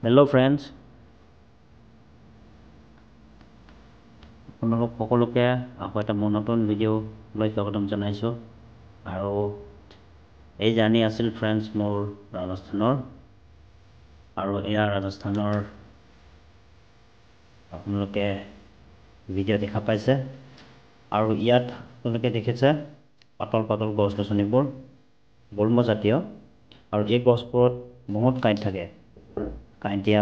Hello friends, আপোনালোক সকলোকে আকৌ এটা নতুন ভিডিঅ' লৈ স্বাগতম জনাইছোঁ আৰু এই জাৰ্ণি আছিল ফ্ৰেণ্ডছ মোৰ ৰাজস্থানৰ আৰু এয়া ৰাজস্থানৰ আপোনালোকে ভিডিঅ' দেখা পাইছে আৰু ইয়াত আপোনালোকে দেখিছে পাতল পাতল গছ গছনিবোৰ গুল্ম জাতীয় আৰু এই গছবোৰত বহুত কাঁইট থাকে কাঁইটীয়া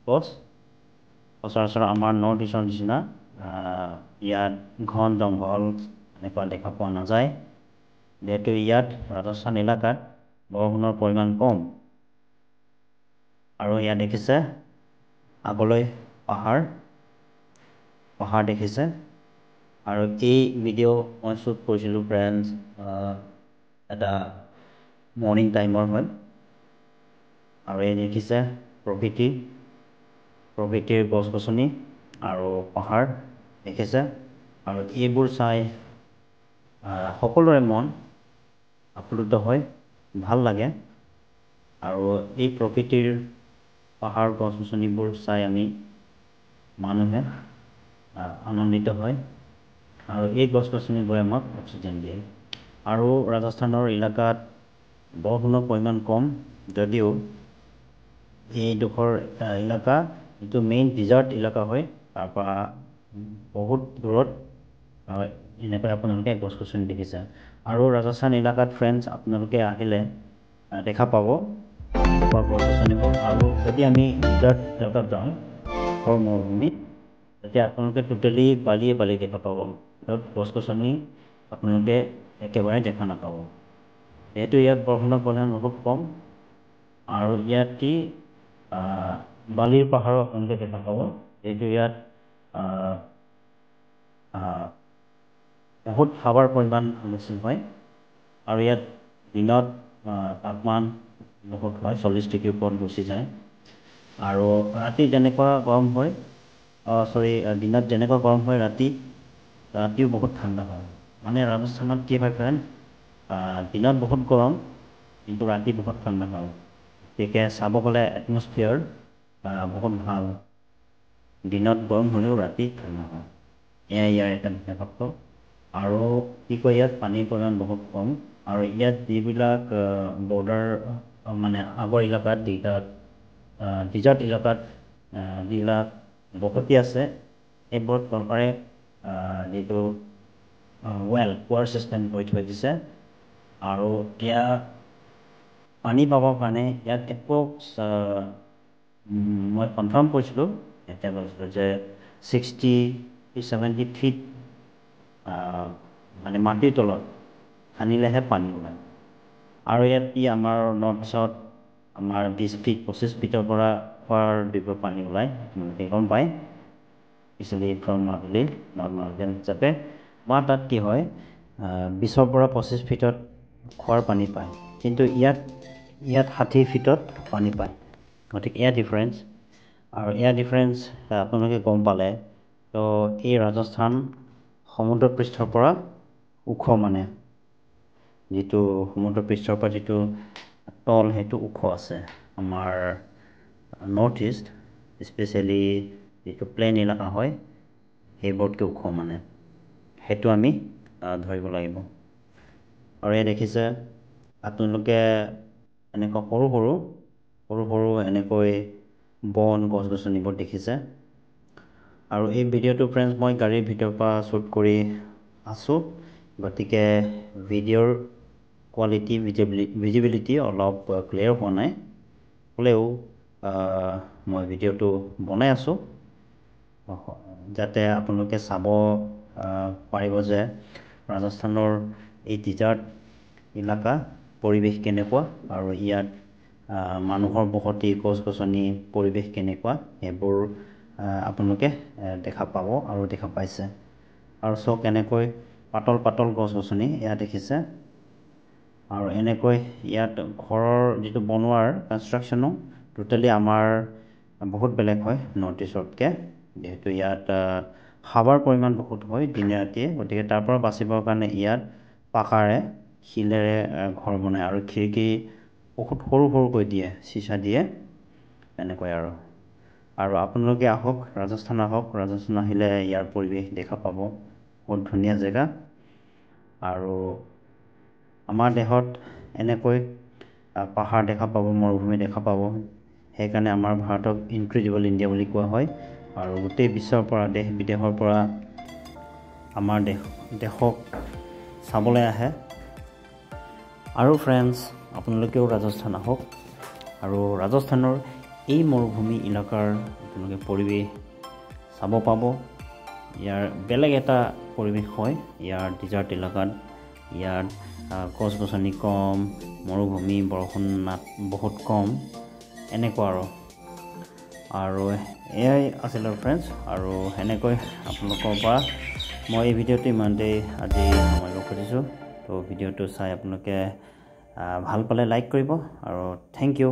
গছ সচৰাচৰ আমাৰ নৰ্থ ইষ্টৰ নিচিনা ইয়াত ঘন জংঘল এনেকুৱা দেখা পোৱা নাযায় যিহেতু ইয়াত ৰাজস্থান এলেকাত বৰষুণৰ পৰিমাণ কম আৰু ইয়াত দেখিছে আগলৈ পাহাৰ দেখিছে আৰু এই ভিডিঅ' মই শ্বুট কৰিছিলোঁ ফ্ৰেণ্ডছ এটা মৰ্ণিং টাইমৰ হয় আৰু এই দেখিছে প্ৰকৃতিৰ গছ গছনি আৰু পাহাৰ দেখিছে আৰু এইবোৰ চাই সকলোৰে মন আপ্লুত হয় ভাল লাগে আৰু এই প্ৰকৃতিৰ পাহাৰ গছ গছনিবোৰ চাই আমি মানুহে আনন্দিত হয় আৰু এই গছ গছনিবোৰে আমাক অক্সিজেন দিয়ে আৰু ৰাজস্থানৰ এলেকাত বৰষুণৰ পৰিমাণ কম যদিও এইডোখৰ এলেকা এইটো মেইন ডিজাৰ্ট এলেকা হয় তাৰপৰা বহুত দূৰত এনেকৈ আপোনালোকে গছ গছনি দেখিছে আৰু ৰাজস্থান এলেকাত ফ্ৰেণ্ডছ আপোনালোকে আহিলে দেখা পাব গছ গছনিবোৰ আৰু যদি আমি ডিজাৰ্ট এলেকাত যাওঁ ঘৰ মৰুভূমিত তেতিয়া আপোনালোকে টোটেলি বালি দেখা পাব য'ত গছ গছনি আপোনালোকে একেবাৰে দেখা নাপাব যিহেতু ইয়াত বৰষুণৰ পৰিমাণ বহুত কম আৰু ইয়াত কি বালিৰ পাহাৰো আপোনালোকে দেখা পাব যিহেতু ইয়াত বহুত হাৱাৰ পৰিমাণ বেছি হয় আৰু ইয়াত দিনত তাপমান বহুত হয় 40 ডিগ্ৰীৰ ওপৰত গুচি যায় আৰু ৰাতি যেনেকুৱা গৰম হয় দিনত যেনেকুৱা গৰম হয় ৰাতিও বহুত ঠাণ্ডা হয় মানে ৰাজস্থানত কি হয় ফ্ৰেণ্ড দিনত বহুত গৰম কিন্তু ৰাতি বহুত ঠাণ্ডা হয় গতিকে চাব গ'লে এটমছফিয়াৰ বহুত ভাল দিনত গৰম হ'লেও ৰাতি ঠাণ্ডা হয় এয়া ইয়াৰ এটা বিশেষত্ব আৰু কি কয় ইয়াত পানীৰ পৰিমাণ বহুত কম আৰু ইয়াত যিবিলাক বৰ্ডাৰ মানে আগৰ এলেকাত ডিজাৰ্ট এলেকাত যিবিলাক বসতি আছে এইবোৰত চৰকাৰে যিটো কুৱাৰ ছিষ্টেম কৰি থৈ দিছে আৰু এতিয়া পানী পাবৰ কাৰণে ইয়াত মই কনফাৰ্ম কৰিছিলোঁ এতিয়া কৈছিলোঁ যে 60-70 ফিট মানে মাটিৰ তলত খান্দিলেহে পানী ওলায় আৰু ইয়াত আমাৰ নৰ্থ ইষ্টত আমাৰ 20 ফিট 25 ফিটৰ পৰা খোৱাৰ যোগ্য পানী ওলায় আপোনালোকে গম পায় স্পেচিয়েলি ফ্ৰম নৰ্থ হিচাপে বা তাত কি হয় 20ৰ পৰা 25 ফিটত খোৱাৰ পানী পায় কিন্তু ইয়াত 60 ফিটত পানী পায় গতিকে এয়া ডিফাৰেঞ্চ আৰু এয়া ডিফাৰেঞ্চ আপোনালোকে গম পালে তো এই ৰাজস্থান সমুদ্ৰ পৃষ্ঠৰ পৰা ওখ মানে যিটো সমুদ্ৰ পৃষ্ঠৰ পৰা যিটো তল সেইটো ওখ আছে আমাৰ নৰ্থ ইষ্ট স্পেচিয়েলি যিটো প্লেইন এলেকা হয় সেইবোৰতকৈ ওখ মানে সেইটো আমি ধৰিব লাগিব আৰু এই দেখিছে আপোনালোকে এনেকুৱা সৰু সৰু এনেকৈ বন গছ গছনিবোৰ দেখিছে আৰু এই ভিডিঅ'টো ফ্ৰেণ্ডছ মই গাড়ীৰ ভিতৰৰ পৰা শ্বুট কৰি আছোঁ গতিকে ভিডিঅ'ৰ কোৱালিটি ভিজিবিলিটি অলপ ক্লিয়াৰ হোৱা নাই হ'লেও মই ভিডিঅ'টো বনাই আছোঁ যাতে আপোনালোকে চাব পাৰিব যে ৰাজস্থানৰ এই ডিজাৰ্ট এলেকা পৰিৱেশ কেনেকুৱা আৰু ইয়াত মানুহৰ বসতি গছ গছনি পৰিৱেশ কেনেকুৱা সেইবোৰ আপোনালোকে দেখা পাব আৰু দেখা পাইছে আৰু চাওক কেনেকৈ পাতল গছ গছনি ইয়াত দেখিছে আৰু এনেকৈ ইয়াত ঘৰৰ যিটো বনোৱাৰ কনষ্ট্ৰাকশ্যনো টোটেলি আমাৰ বহুত বেলেগ হয় নৰ্থ ইষ্টতকৈ যিহেতু ইয়াত হাৱাৰ পৰিমাণ বহুত হয় দিনে ৰাতিয়ে গতিকে তাৰ পৰা বাচিবৰ কাৰণে ইয়াত পাকাৰে শিলেৰে ঘৰ বনায় আৰু খিৰিকী বহুত সৰুকৈ দিয়ে চিচা দিয়ে এনেকৈ আৰু আপোনালোকে আহক, ৰাজস্থান আহক। ৰাজস্থান আহিলে ইয়াৰ পৰিৱেশ দেখা পাব, বহুত ধুনীয়া জেগা। আৰু আমাৰ দেশত এনেকৈ পাহাৰ দেখা পাব, মৰুভূমি দেখা পাব। সেইকাৰণে আমাৰ ভাৰতক ইনক্ৰেডিবল ইণ্ডিয়া বুলি কোৱা হয়। আৰু গোটেই বিশ্বৰ পৰা, দেশ বিদেশৰ পৰা আমাৰ দেশক চাবলৈ আহে। আৰু ফ্ৰেণ্ডছ, আপোনালোকেও ৰাজস্থান আহক আৰু ৰাজস্থানৰ এই মৰুভূমি এলেকাৰ আপোনালোকে পৰিৱেশ চাব পাব। ইয়াৰ বেলেগ এটা পৰিৱেশ হয়। ইয়াৰ ডিজাৰ্ট এলেকাত ইয়াত গছ গছনি কম, মৰুভূমি, বৰষুণ বহুত কম, এনেকুৱা আৰু এয়াই আছিল ফ্ৰেণ্ডছ। আৰু সেনেকৈ আপোনালোকৰ পৰা মই এই ভিডিঅ'টো ইমানতে আজি সামৰিব খুজিছোঁ। তো ভিডিঅ'টো চাই আপোনালোকে ভাল পালে লাইক কৰিব আৰু থেংক ইউ।